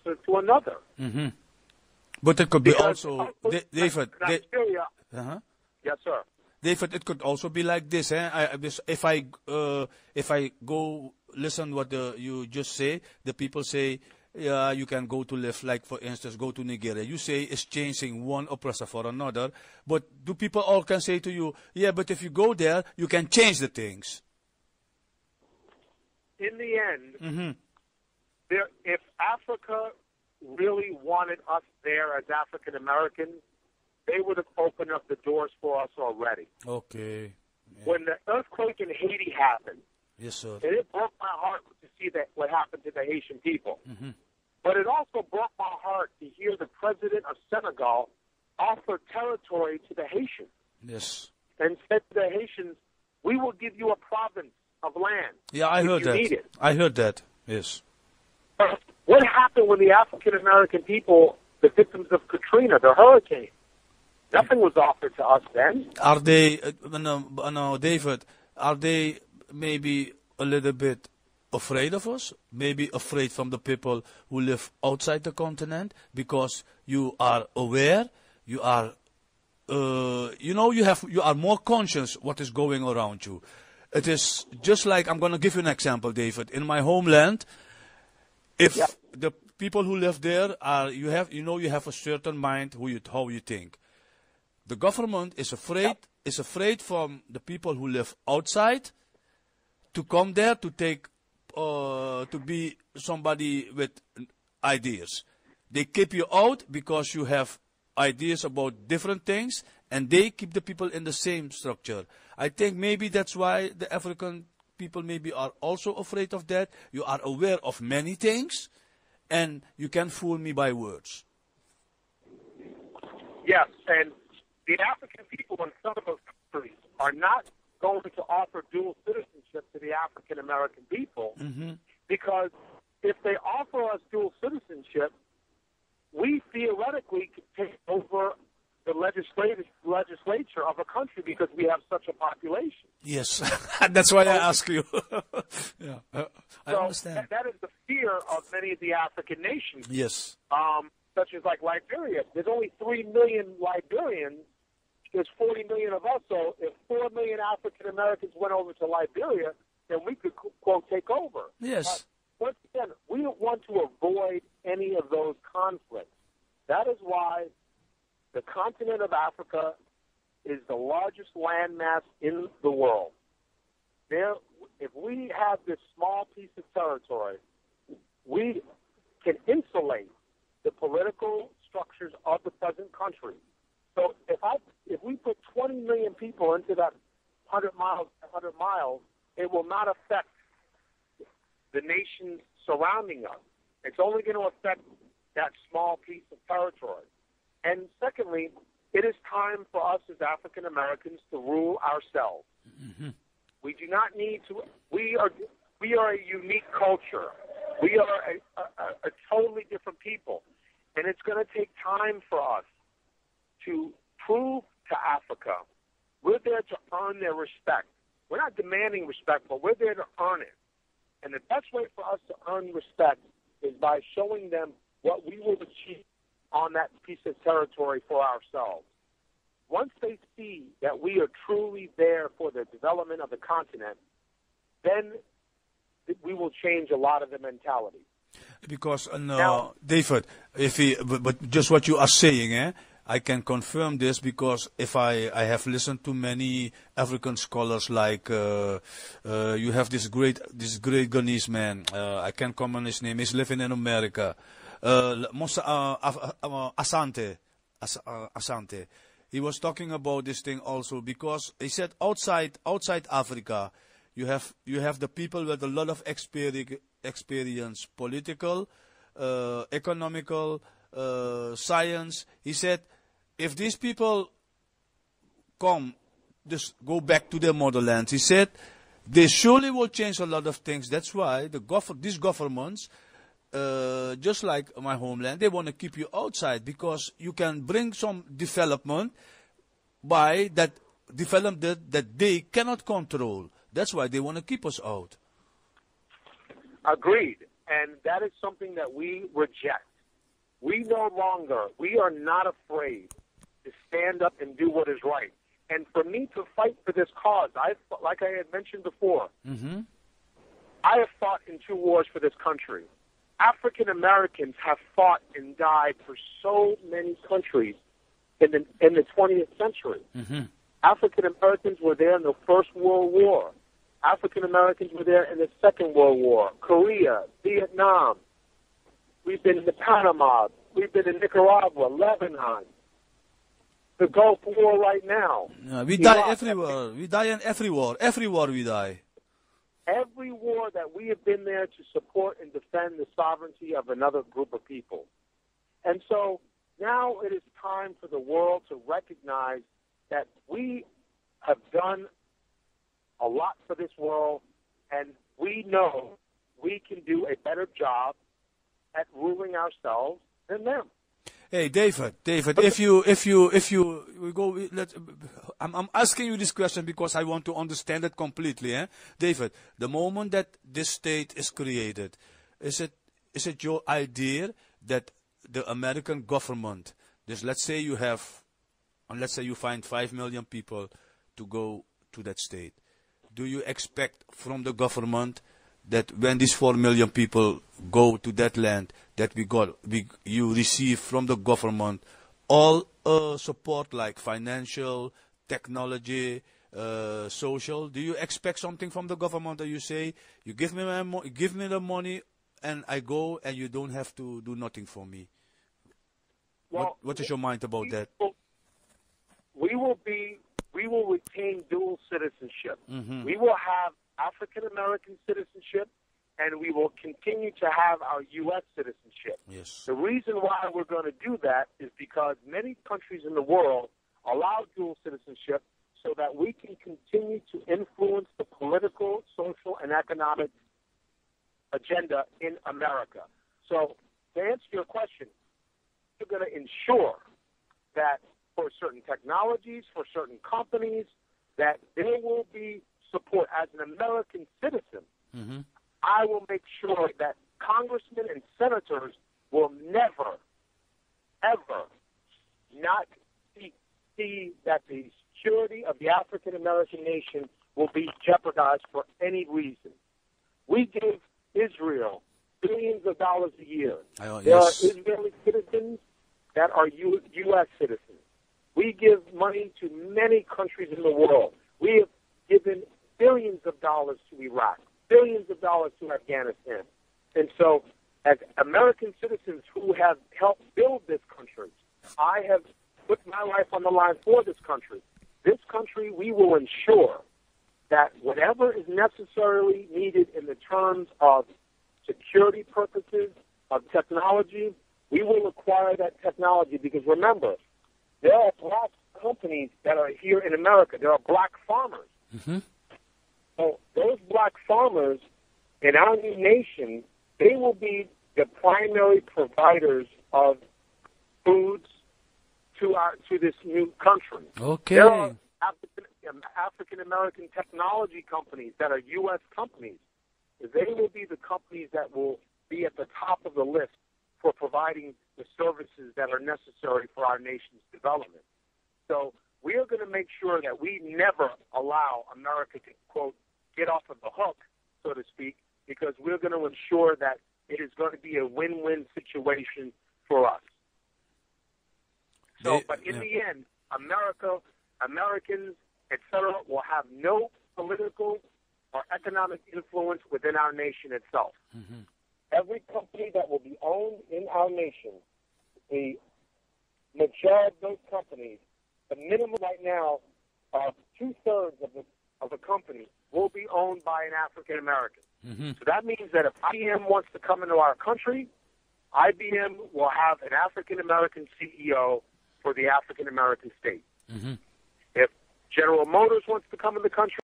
to another. Mm-hmm. But it could be also, David. Nigeria. Yes, sir. David, it could also be like this. If I go listen what you just say, the people say, yeah, you can go to live, like for instance, go to Nigeria. You say it's changing one oppressor for another, but do people all can say to you, yeah, but if you go there, you can change the things? In the end, if Africa really wanted us there as African Americans, they would have opened up the doors for us already. Okay. Yeah. When the earthquake in Haiti happened, yes, sir, and it broke my heart to see that what happened to the Haitian people. Mm-hmm. But it also broke my heart to hear the president of Senegal offer territory to the Haitians. Yes. And said to the Haitians, we will give you a province of land. Yeah, I heard that. Need it. I heard that. Yes. But what happened when the African American people, the victims of Katrina, the hurricane? Nothing was offered to us then. Are they, no, David, are they maybe a little bit afraid of us? Maybe afraid from the people who live outside the continent? Because you are aware, you are, you are more conscious what is going around you. It is just like, I'm going to give you an example, David. In my homeland, if the people who live there are, you have a certain mind how you think. The government is afraid from the people who live outside to come there to take, to be somebody with ideas. They keep you out because you have ideas about different things, and they keep the people in the same structure. I think maybe that's why the African people maybe are also afraid of that. You are aware of many things, and you can fool me by words. Yes, and the African people in some of those countries are not going to offer dual citizenship to the African American people because if they offer us dual citizenship, we theoretically could take over the legislature of a country because we have such a population. Yes, that's why I ask you. I understand. That is the fear of many of the African nations. Yes. Such as like Liberia. There's only 3 million Liberians. There's 40 million of us, so if 4 million African Americans went over to Liberia, then we could, quote, take over. Yes. Once again, we don't want to avoid any of those conflicts. That is why the continent of Africa is the largest landmass in the world. If we have this small piece of territory, we can insulate the political structures of the present country. So if we put 20 million people into that 100 miles, it will not affect the nations surrounding us. It's only going to affect that small piece of territory. And secondly, it is time for us as African Americans to rule ourselves. Mm-hmm. We do not need to. We are a unique culture. We are a totally different people, and it's going to take time for us to prove to Africa we're there to earn their respect. We're not demanding respect, but we're there to earn it. And the best way for us to earn respect is by showing them what we will achieve on that piece of territory for ourselves. Once they see that we are truly there for the development of the continent, then we will change a lot of the mentality. Because, David, but just what you are saying, I can confirm this because if I have listened to many African scholars like you have this great Ghanese man, I can't come on his name, he's living in America, Asante. He was talking about this thing also because he said outside Africa you have the people with a lot of experience, political, economical, science. He said, if these people just go back to their motherland, he said, they surely will change a lot of things. That's why these governments, just like my homeland, they want to keep you outside because you can bring some development by that development that they cannot control. That's why they want to keep us out. Agreed. And that is something that we reject. we are not afraid to stand up and do what is right. And for me to fight for this cause, like I had mentioned before, I have fought in 2 wars for this country. African Americans have fought and died for so many countries in the 20th century. African Americans were there in the First World War. African Americans were there in the Second World War, Korea, Vietnam. We've been in Panama. We've been in Nicaragua, Lebanon, the Gulf War right now. We die everywhere. We die in every war. Every war we die. Every war that we have been there to support and defend the sovereignty of another group of people. And so now it is time for the world to recognize that we have done a lot for this world, and we know we can do a better job at ruling ourselves than them. Hey, David, if you we go, I'm asking you this question because I want to understand it completely, eh? David, the moment that this state is created, is it your idea that the American government, let's say you find 5 million people to go to that state, do you expect from the government that when these 4 million people go to that land, that you receive from the government all support like financial, technology, social? Do you expect something from the government that you say, you give me the money and I go and you don't have to do nothing for me? Well, what is your mind about that? We will retain dual citizenship. We will have African American citizenship, and we will continue to have our U.S. citizenship. Yes. The reason why we're going to do that is because many countries in the world allow dual citizenship so that we can continue to influence the political, social, and economic agenda in America. So to answer your question, we're going to ensure that for certain technologies, for certain companies, that there will be support. As an American citizen, I will make sure that congressmen and senators will never, ever not see that the security of the African American nation will be jeopardized for any reason. We give Israel billions of dollars a year. There are Israeli citizens that are U.S. citizens. We give money to many countries in the world. We have given billions of dollars to Iraq, billions of dollars to Afghanistan. And so, as American citizens who have helped build this country, I have put my life on the line for this country. This country, we will ensure that whatever is necessarily needed in the terms of security purposes, of technology, we will acquire that technology. Because remember, there are black companies that are here in America. There are black farmers. So those black farmers in our new nation, they will be the primary providers of foods to this new country. Okay. There are African American technology companies that are U.S. companies. They will be the companies that will be at the top of the list for providing the services that are necessary for our nation's development. So we are going to make sure that we never allow America to, quote, get off of the hook, so to speak, because we're going to ensure that it is going to be a win-win situation for us. So, but in the end, Americans, etc., will have no political or economic influence within our nation itself. Every company that will be owned in our nation, the majority of those companies, the minimum right now of 2/3 of the company will be owned by an African American. So that means that if IBM wants to come into our country, IBM will have an African American CEO for the African American state. If General Motors wants to come in the country,